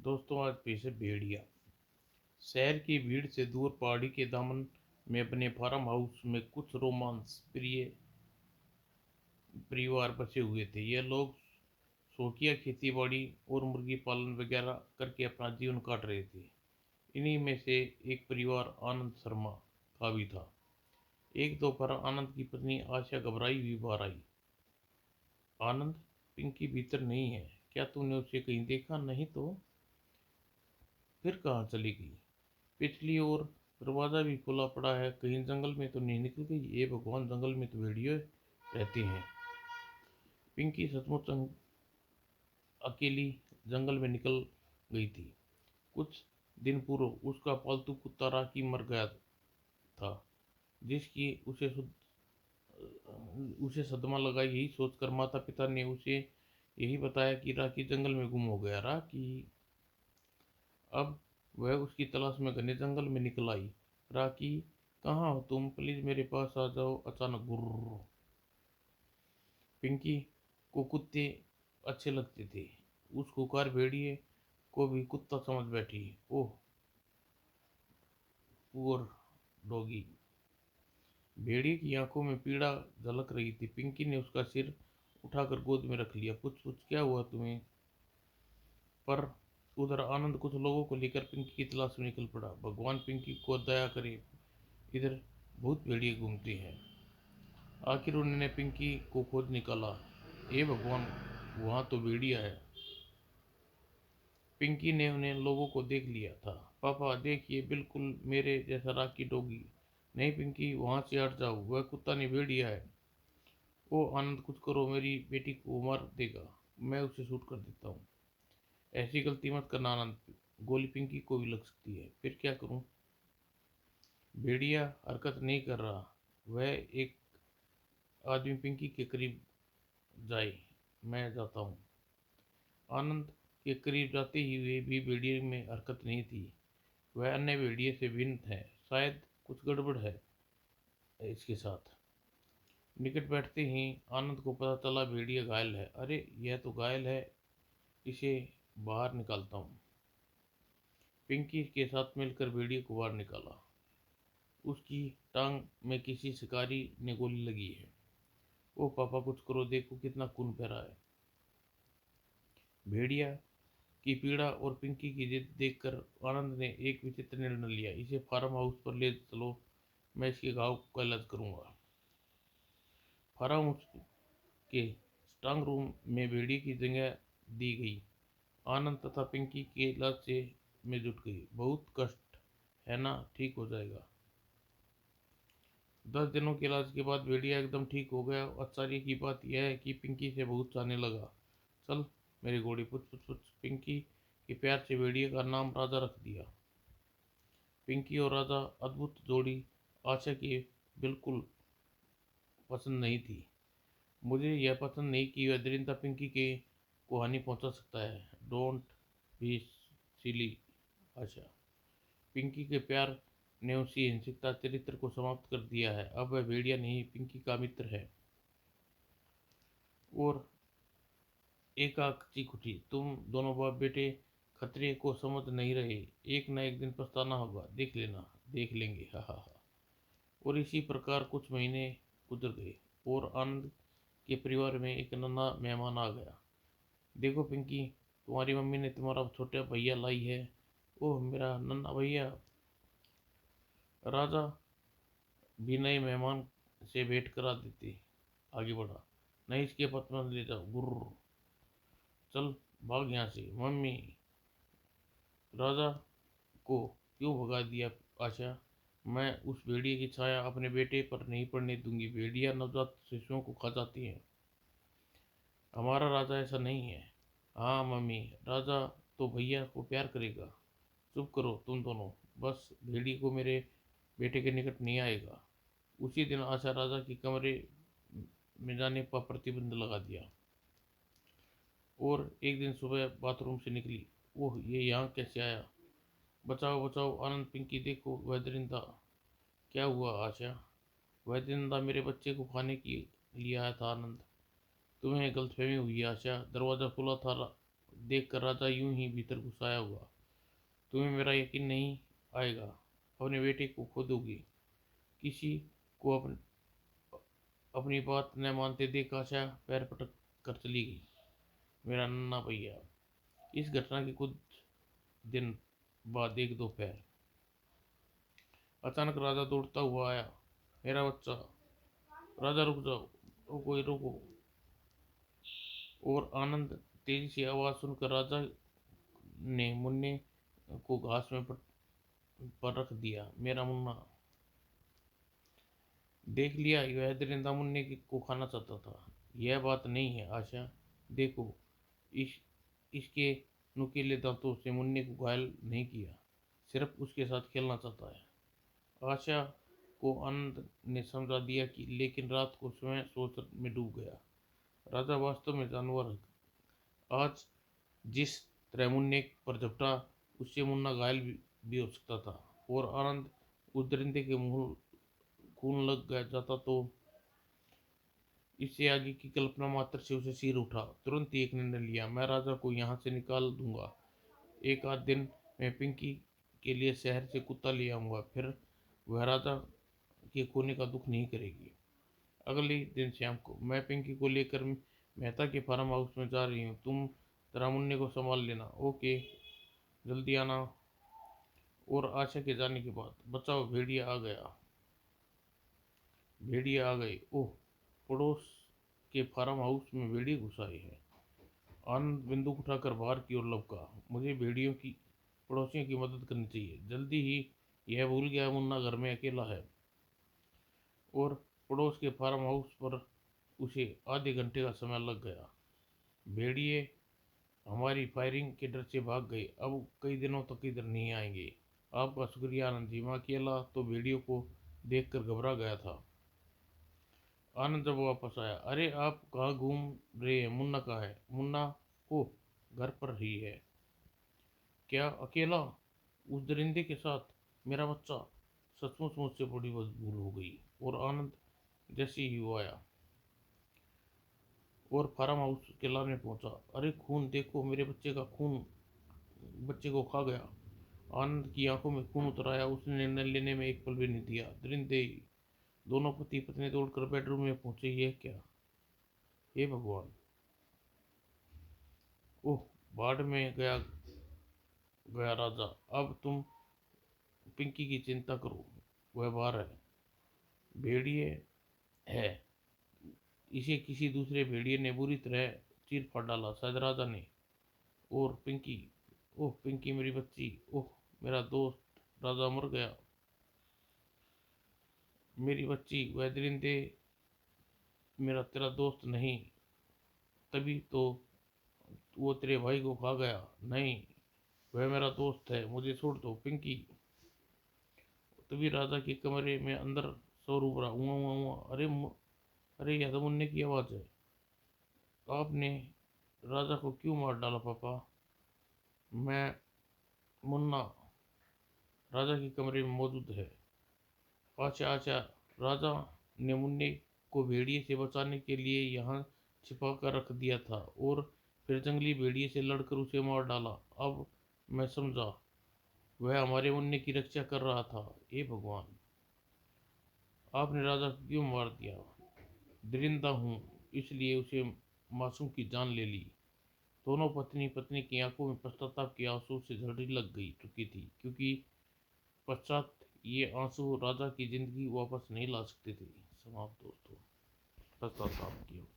दोस्तों आज पेश है भेड़िया। शहर की भीड़ से दूर पहाड़ी के दामन में अपने फार्म हाउस में कुछ रोमांस प्रिय परिवार बसे हुए थे। यह लोग शौकिया खेती बाड़ी और मुर्गी पालन वगैरह करके अपना जीवन काट रहे थे। इन्हीं में से एक परिवार आनंद शर्मा का भी था। एक दोपहर आनंद की पत्नी आशा घबराई हुई बाहर आई। आनंद, पिंकी भीतर नहीं है, क्या तूने उसे कहीं देखा? नहीं तो फिर कहाँ चली गई? पिछली ओर दरवाजा भी खुला पड़ा है, कहीं जंगल में तो नहीं निकल गई? ये भगवान, जंगल में तो भेड़िए रहते हैं। पिंकी सचमुच अकेली जंगल में निकल गई थी। कुछ दिन पूर्व उसका पालतू कुत्ता राकी मर गया था, जिसकी उसे सदमा लगा। यही सोचकर माता पिता ने उसे यही बताया कि राकी जंगल में गुम हो गया। राकी, अब वह उसकी तलाश में घने जंगल में निकल आई। राकी, कहाँ हो तुम? प्लीज मेरे पास आ जाओ। अचानक गुर्र। पिंकी को कुत्ते अच्छे लगते थे। उस खुकार भेड़िए को भी कुत्ता समझ बैठी। ओह पुअर डॉगी। भेड़िए की आंखों में पीड़ा झलक रही थी। पिंकी ने उसका सिर उठाकर गोद में रख लिया। पूछ पूछ, क्या हुआ तुम्हें? पर उधर आनंद कुछ लोगों को लेकर पिंकी की तलाश में निकल पड़ा। भगवान, पिंकी को दया करे, इधर भूत भेड़िए घूमते हैं। आखिर उन्होंने पिंकी को खोज निकाला। हे भगवान, वहां तो भेड़िया है। पिंकी ने उन्हें लोगों को देख लिया था। पापा देखिए, बिल्कुल मेरे जैसा राकी डॉगी। नहीं पिंकी, वहां से हट जाओ, वह कुत्ता नहीं, भेड़िया है। ओ आनंद, कुछ करो, मेरी बेटी को मार देगा। मैं उसे शूट कर देता हूँ। ऐसी गलती मत करना आनंद, गोली पिंकी को भी लग सकती है। फिर क्या करूं? भेड़िया हरकत नहीं कर रहा। वह एक आदमी पिंकी के करीब जाए। मैं जाता हूँ। आनंद के करीब जाते ही वे भी भेड़िए में हरकत नहीं थी। वह अन्य भेड़िए से भिन्न है। शायद कुछ गड़बड़ है इसके साथ। निकट बैठते ही आनंद को पता चला भेड़िया घायल है। अरे यह तो घायल है, इसे बाहर निकालता हूँ। पिंकी के साथ मिलकर भेड़िए को बाहर निकाला। उसकी टांग में किसी शिकारी ने गोली लगी है। ओ पापा, कुछ करो, देखो कितना खून बह रहा है। भेड़िया की पीड़ा और पिंकी की जिद देखकर आनंद ने एक विचित्र निर्णय लिया। इसे फार्म हाउस पर ले चलो, मैं इसके घाव का इलाज करूंगा। फार्म हाउस के स्ट्रांग रूम में भेड़िए की जगह दी गई। आनंद तथा पिंकी के इलाज से में जुट गई। बहुत कष्ट है ना, ठीक हो जाएगा। 10 दिनों के इलाज के बाद भेड़िया एकदम ठीक हो गया। आश्चर्य की बात यह है कि पिंकी से बहुत चाहने लगा। चल मेरी घोड़ी, पुछ पुछ पुछ। पिंकी के प्यार से भेड़िए का नाम राजा रख दिया। पिंकी और राजा अद्भुत जोड़ी आशा की बिल्कुल पसंद नहीं थी। मुझे यह पसंद नहीं कि वह दरिंदा पिंकी के को हानि पहुंचा सकता है। डोंट बी सिली आशा। पिंकी के प्यार ने उसकी हिंसकता चरित्र को समाप्त कर दिया है। अब वह भेड़िया नहीं, पिंकी का मित्र है। और एक आंख चीख उठी। तुम दोनों बाप बेटे खतरे को समझ नहीं रहे। एक न एक दिन पछताना होगा, देख लेना। देख लेंगे, हा हा हा। और इसी प्रकार कुछ महीने गुजर गए और आनंद के परिवार में एक नन्हा मेहमान आ गया। देखो पिंकी, तुम्हारी मम्मी ने तुम्हारा छोटा भैया लाई है। ओह मेरा नन्हा भैया। राजा भी नए मेहमान से भेंट करा देते आगे बढ़ा। नहीं, इसके पत्र मत ले जाओ। गुर्र, चल भाग यहाँ से। मम्मी, राजा को क्यों भगा दिया आशा? मैं उस भेड़िए की छाया अपने बेटे पर नहीं पड़ने दूंगी। भेड़िया नवजात शिशुओं को खा जाती हैं। हमारा राजा ऐसा नहीं है। हाँ मम्मी, राजा तो भैया को प्यार करेगा। चुप करो तुम दोनों, बस भेड़िए को मेरे बेटे के निकट नहीं आएगा। उसी दिन आशा राजा के कमरे में जाने पर प्रतिबंध लगा दिया। और एक दिन सुबह बाथरूम से निकली। ओह, ये यहाँ कैसे आया? बचाओ बचाओ आनंद, पिंकी देखो वह दरिंदा। क्या हुआ आशा? वह दरिंदा मेरे बच्चे को खाने के लिए आया था आनंद। तुम्हें गलतफहमी हुई है आशा। दरवाज़ा खुला था, देखकर राजा यूं ही भीतर घुसाया हुआ। तुम्हें मेरा यकीन नहीं आएगा, अपने बेटे को खो दोगी। किसी को अपनी बात न मानते देख आशा पैर पटक कर चली गई। मेरा नन्ना भैया। इस घटना के कुछ दिन बाद एक दोपहर अचानक राजा दौड़ता हुआ आया। मेरा बच्चा। राजा रुक जाओ, रुको रुको। और आनंद तेजी से आवाज सुनकर राजा ने मुन्ने को घास में पर रख दिया। मेरा मुन्ना। देख लिया, वह दरिंदा मुन्ने को खाना चाहता था। यह बात नहीं है आशा, देखो, इस इसके नुकीले दांतों से मुन्ने को घायल नहीं किया, सिर्फ उसके साथ खेलना चाहता है। आशा को आनंद ने समझा दिया कि, लेकिन रात को स्वयं सोच में डूब गया। राजा वास्तव में जानवर है। आज जिस तरह मुन्ने पर झपटा, उससे मुन्ना घायल भी हो सकता था। और आनंद उस दरिंदे के मुंह खून लग गया जाता तो इससे आगे की कल्पना मात्र से उसे सिर उठा। तुरंत ही एक निर्णय लिया, मैं राजा को यहाँ से निकाल दूंगा। एक आध दिन मैं पिंकी के लिए शहर से कुत्ता ले आऊंगा, फिर वह राजा के खोने का दुख नहीं करेगी। अगले दिन शाम को मैं पिंकी को लेकर मेहता के फार्म हाउस में जा रही हूँ। तुम जरा मुन्ने को संभाल लेना। ओके, जल्दी आना। और आशा के जाने के बाद बचाओ, भेड़िया आ गया। भेड़िया आ गए। ओह, पड़ोस के फार्म हाउस में भेड़िए घुस आए हैं। आनंद बंदूक उठाकर बाहर की ओर लपका। मुझे भेड़ियों की पड़ोसियों की मदद करनी चाहिए। जल्दी ही यह भूल गया मुन्ना घर में अकेला है। और पड़ोस के फार्म हाउस पर उसे आधे घंटे का समय लग गया। भेड़िए हमारी फायरिंग के डर से भाग गए, अब कई दिनों तक इधर नहीं आएंगे। आपका शुक्रिया आनंद जी। मैं अकेला तो भेड़ियों को देखकर घबरा गया था। आनंद जब वापस आया, अरे आप कहाँ घूम रहे हैं? मुन्ना कहाँ है? मुन्ना हो घर पर ही है। क्या अकेला? उस दरिंदे के साथ? मेरा बच्चा। सचमुच मुझसे बड़ी भूल हो गई। और आनंद जैसे ही वो आया और फार्म हाउस के लाने पहुंचा, अरे खून देखो, मेरे बच्चे का खून बच्चे को खा गया। आनंद की आंखों में खून उतर आया। उसने निर्णय लेने में एक पल भी नहीं दिया। दरिंदे दोनों पति पत्नी दौड़कर बेडरूम में पहुंचे। ये क्या? हे भगवान! ओह, बाढ़ में गया गया राजा। अब तुम पिंकी की चिंता करो, वह बाहर है। भेड़िए है, इसे किसी दूसरे भेड़िए ने बुरी तरह चीर फाड़ डाला, शायद राजा ने। और पिंकी, ओह पिंकी मेरी बच्ची, ओह मेरा दोस्त, राजा मर गया। मेरी बच्ची, वह दरिंदे मेरा तेरा दोस्त नहीं, तभी तो वो तेरे भाई को खा गया। नहीं, वह मेरा दोस्त है, मुझे छोड़ दो पिंकी। तभी राजा के कमरे में अंदर शोर उभरा, उआ उआ उआ। अरे यह तो मुन्ने की आवाज़ है। आपने राजा को क्यों मार डाला पापा? मैं मुन्ना राजा के कमरे में मौजूद है। अच्छा अच्छा। राजा ने मुन्ने को भेड़िए से बचाने के लिए यहाँ छिपा कर रख दिया था और फिर जंगली भेड़िए से लड़कर उसे मार डाला। अब मैं समझा, वह हमारे मुन्ने की रक्षा कर रहा था। हे भगवान! आपने राजा को क्यों मार दिया? दरिंदा हूँ, इसलिए उसे मासूम की जान ले ली। दोनों पत्नी पत्नी की आंखों में पश्चाताप के आंसू से झड़ी लग गई चुकी थी, क्योंकि पश्चात ये आंसू राजा की जिंदगी वापस नहीं ला सकते थे। समाप्त दोस्तों। पश्चाताप की